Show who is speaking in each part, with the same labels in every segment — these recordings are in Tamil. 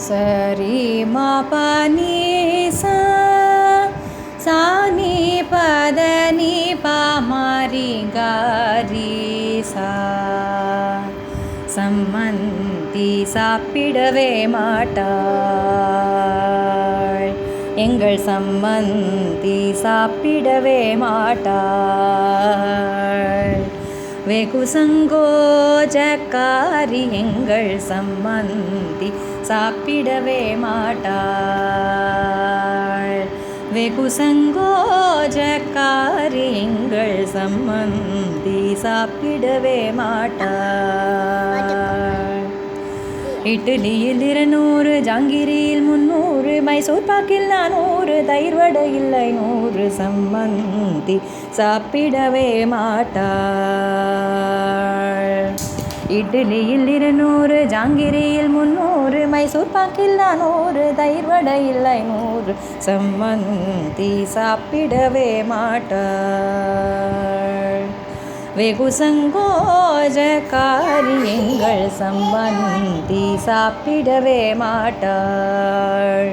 Speaker 1: சரி மா பனி சா சா நீ பத நீ பா மாரி காரி சா சம்மந்தி சாப்பிடவே மாட்டாள், எங்கள் சம்மந்தி சாப்பிடவே மாட்டாள். வெகு சங்கோஜக்காரி எங்கள் சம்மந்தி சாப்பிடவே மாட்டாள். வெகு சங்கோஜக்காரி எங்கள் சம்மந்தி சாப்பிடவே மாட்டாள். இட்லியில் 200, ஜாங்கிரியில் 300, மைசூர் பாக்கில் 400, தயிர் வடையில் 500, சம்மந்தி சாப்பிடவே மாட்டாள். இட்லியில் 200, ஜாங்கிரியில் 300, மைசூர் பாக்கில் 400, தயிர் வடையில் 500, சம்மந்தி சாப்பிடவே மாட்டாள். வெகு சங்கோஜக்காரி எங்கள் சம்மந்தி சாப்பிடவே மாட்டாள்.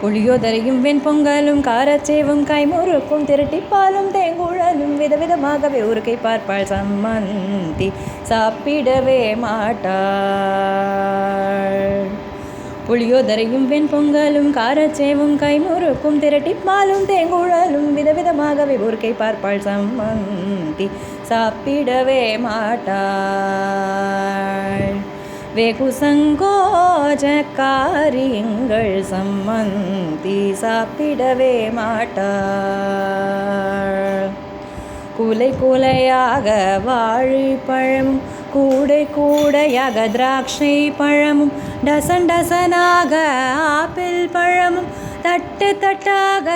Speaker 1: புளியோதரையும் வெண்பொங்கலும் காரச்சேவும் கைமுறுக்கும் திரட்டிப்பாலும் தேங்குழலும் விதவிதமாகவே ஊருக்கை பார்ப்பாள், சம்மந்தி சாப்பிடவே மாட்டாள். புளியோதரையும் வெண்பொங்கலும் காரச்சேவும் கைமுறுக்கும் திரட்டிப்பாலும் தேங்குழலும் விதவிதமாகவே ஊருக்கை பார்ப்பாள், சம்மந்தி சாப்பிடவே மாட்டாள். வெகு சங்கோஜக்காரி எங்கள் சம்மந்தி சாப்பிடவே மாட்டாள். கூலை கூலையாக வாழைப்பழமும் கூடை கூடையாக திராட்சை பழமும் டசன் டசனாக ஆப்பிள் பழமும் தட்டு தட்டாக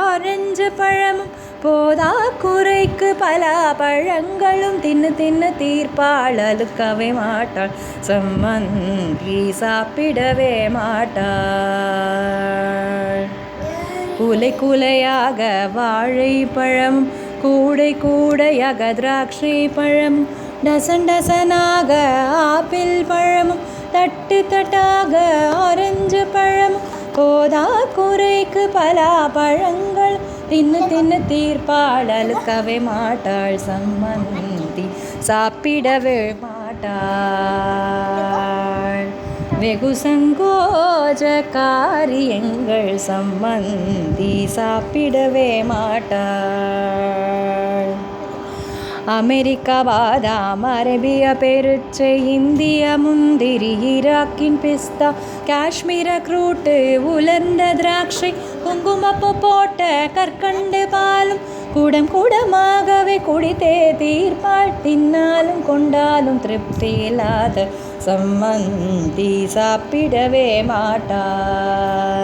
Speaker 1: ஆரஞ்சு பழமும் போதா குறைக்கு பல பழங்களும் தின்னு தின்னு தீர்ப்பாள், அழுக்கவே மாட்டாள், சம்மந்தி சாப்பிடவே மாட்டாள். கூலை கூலையாக வாழைப்பழமும் கூடை கூடையாக திராட்சை பழமும் டசன் டசனாக ஆப்பிள் பழமும் தட்டு தட்டாக ஆரஞ்சு பழமும் போதா குறைக்கு பல பழங்கள் தின்னு தின்னு தீர்ப்பாள், அழுக்கவே மாட்டாள், சம்மந்தி சாப்பிடவே மாட்டாள். வெகு சங்கோஜக்காரி எங்கள் சம்மந்தி சாப்பிடவே மாட்டாள். அமெரிக்கா பாதாம், அரேபிய பெருச்சை, இந்திய முந்திரி, ஈராக்கின் பிஸ்தா, காஷ்மீர க்ரூட்டு, உலர்ந்த திராட்சை, குங்குமப்பூ போட்ட கற்கண்டு பாலும் கூடம் கூடமாகவே குடித்தே தீர்ப்பாள், தின்னாலும் கொண்டாலும் திருப்தி இல்லாத சம்மந்தி சாப்பிடவே மாட்டாள்.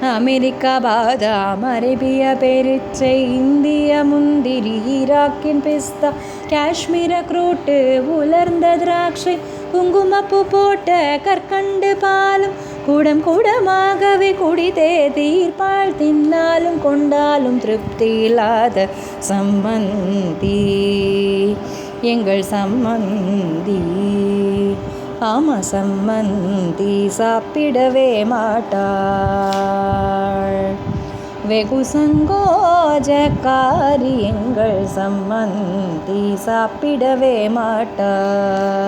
Speaker 1: அமெரிக்கா பாதாம், அரேபிய பெருச்சை, இந்திய முந்திரி, ஈராக்கின் பிஸ்தா, காஷ்மீர க்ரூட்டு, உலர்ந்த திராட்சை, குங்குமப்பூ போட்ட கற்கண்டு பாலும் கூடம் கூடமாகவே குடித்தே தீர்ப்பாள், தின்னாலும் கொண்டாலும் திருப்தி இல்லாத சம்மந்தி எங்கள் சம்மந்தி. ஆமா, சம்மந்தி சாப்பிடவே மாட்டாள். வெகு சங்கோஜக்காரி எங்கள் சம்மந்தி சாப்பிடவே மாட்டாள்.